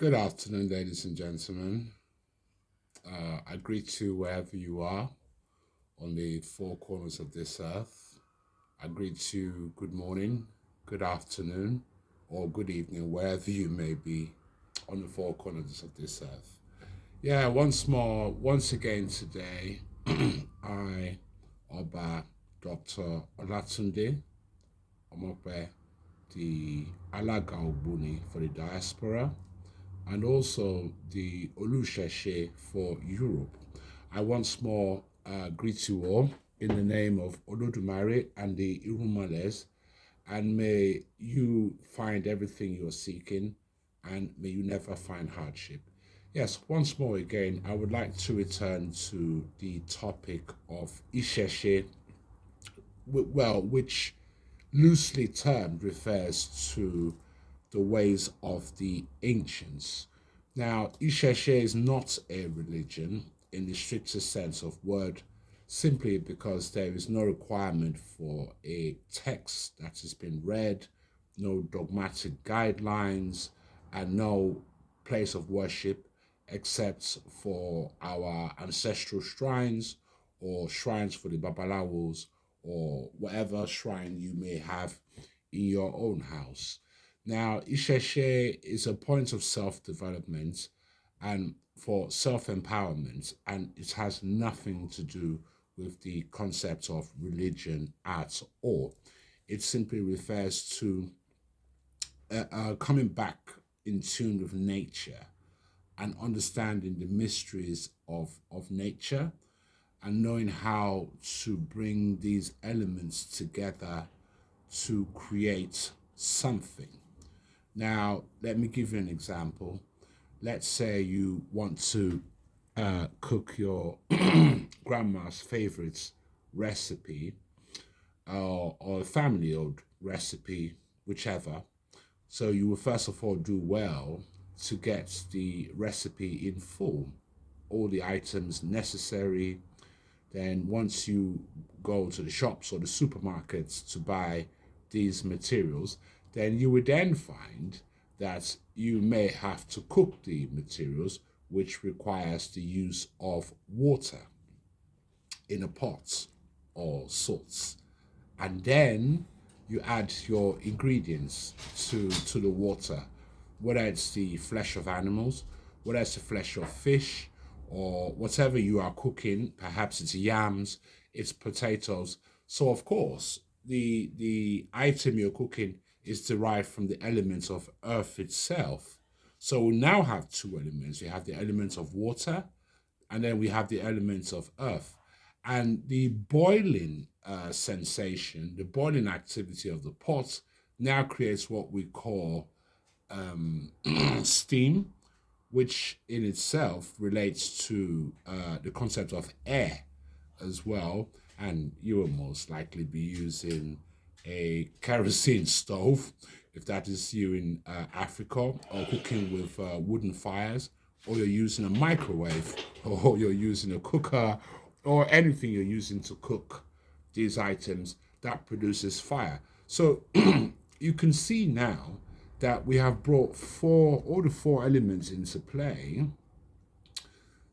Good afternoon, ladies and gentlemen. I greet you wherever you are on the four corners of this earth. I greet you good morning, good afternoon, or good evening, wherever you may be on the four corners of this earth. Yeah, once again today, I, Oba Dr. Olatunde Omope, the Alaga Ogbuni for the diaspora, and also the Olusheshe for Europe. I once more greet you all in the name of Olodumare and the Irumales, and may you find everything you're seeking, and may you never find hardship. Yes, once more again, I would like to return to the topic of Isheshe, which loosely termed refers to the ways of the ancients. Now, Isheshe is not a religion in the strictest sense of word, simply because there is no requirement for a text that has been read, no dogmatic guidelines, and no place of worship except for our ancestral shrines or shrines for the Babalawos or whatever shrine you may have in your own house. Now, Isheshe is a point of self development and for self empowerment, and it has nothing to do with the concept of religion at all. It simply refers to coming back in tune with nature and understanding the mysteries of nature and knowing how to bring these elements together to create something. Now, let me give you an example. Let's say you want to cook your grandma's favorite recipe or a family old recipe, whichever. So you will first of all do well to get the recipe in full, all the items necessary. Then once you go to the shops or the supermarkets to buy these materials, then you would then find that you may have to cook the materials, which requires the use of water in a pot or salts. And then you add your ingredients to the water, whether it's the flesh of animals, whether it's the flesh of fish, or whatever you are cooking. Perhaps it's yams, it's potatoes. So of course, the item you're cooking is derived from the elements of earth itself. So we now have two elements. We have the elements of water, and then we have the elements of earth. And the boiling sensation, the boiling activity of the pot now creates what we call steam, which in itself relates to the concept of air as well. And you will most likely be using a kerosene stove if that is you in Africa, or cooking with wooden fires, or you're using a microwave, or you're using a cooker, or anything you're using to cook these items that produces fire. So you can see now that we have brought all the four elements into play.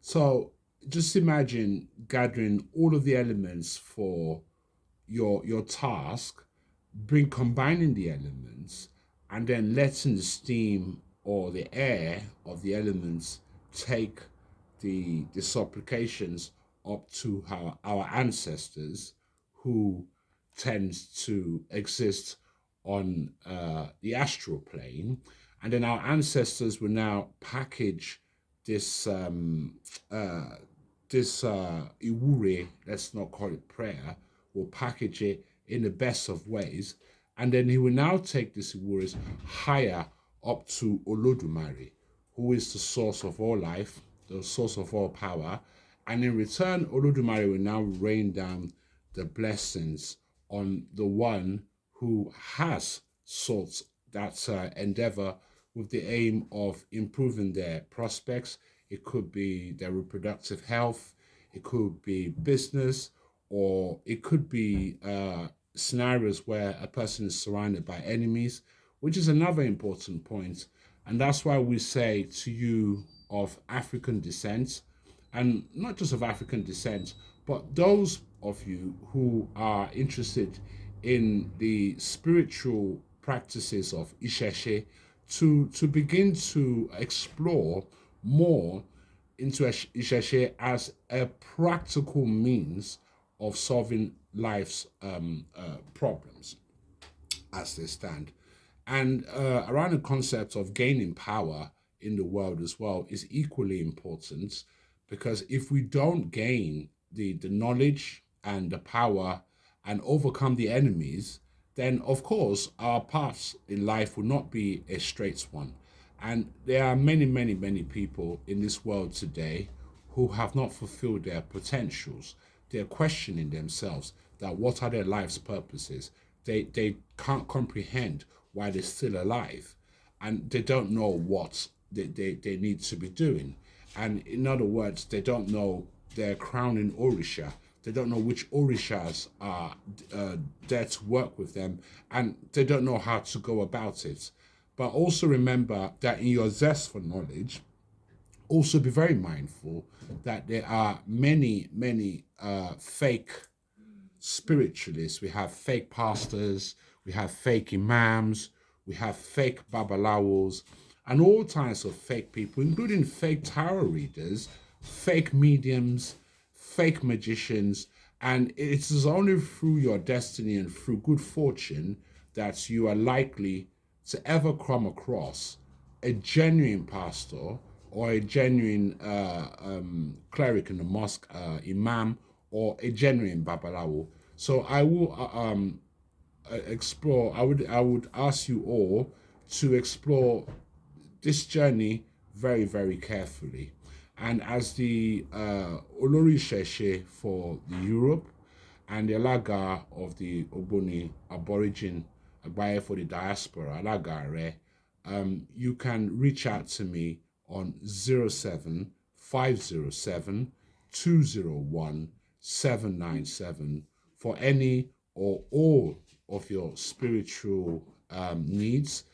So just imagine gathering all of the elements for your task, combining the elements, and then letting the steam or the air of the elements take the supplications up to our ancestors who tends to exist on the astral plane. And then our ancestors will now package this iwure, let's not call it prayer, will package it in the best of ways. And then he will now take this iwures higher up to Olodumare, who is the source of all life, the source of all power. And in return, Olodumare will now rain down the blessings on the one who has sought that endeavor with the aim of improving their prospects. It could be their reproductive health, it could be business, or it could be scenarios where a person is surrounded by enemies, which is another important point. And that's why we say to you of African descent, and not just of African descent, but those of you who are interested in the spiritual practices of Isese, to begin to explore more into Isese as a practical means of solving life's problems as they stand. And around the concept of gaining power in the world as well is equally important, because if we don't gain the knowledge and the power and overcome the enemies, then of course our paths in life will not be a straight one. And there are many, many, many people in this world today who have not fulfilled their potentials. They're questioning themselves that what are their life's purposes. They can't comprehend why they're still alive, and they don't know what they need to be doing. And in other words, they don't know their crowning Orisha. They don't know which Orishas are there to work with them, and they don't know how to go about it. But also remember that in your zest for knowledge, also be very mindful that there are many, many fake spiritualists. We have fake pastors, we have fake imams, we have fake babalawos, and all kinds of fake people, including fake tarot readers, fake mediums, fake magicians. And it is only through your destiny and through good fortune that you are likely to ever come across a genuine pastor or a genuine cleric in the mosque, imam, or a genuine babalawo. So I will explore. I would ask you all to explore this journey very, very carefully. And as the Olori Sheshe for the Europe and the Alaga of the Ogboni Aborigine Agbaye for the diaspora, Alagare, you can reach out to me on 07507 201 797 for any or all of your spiritual needs.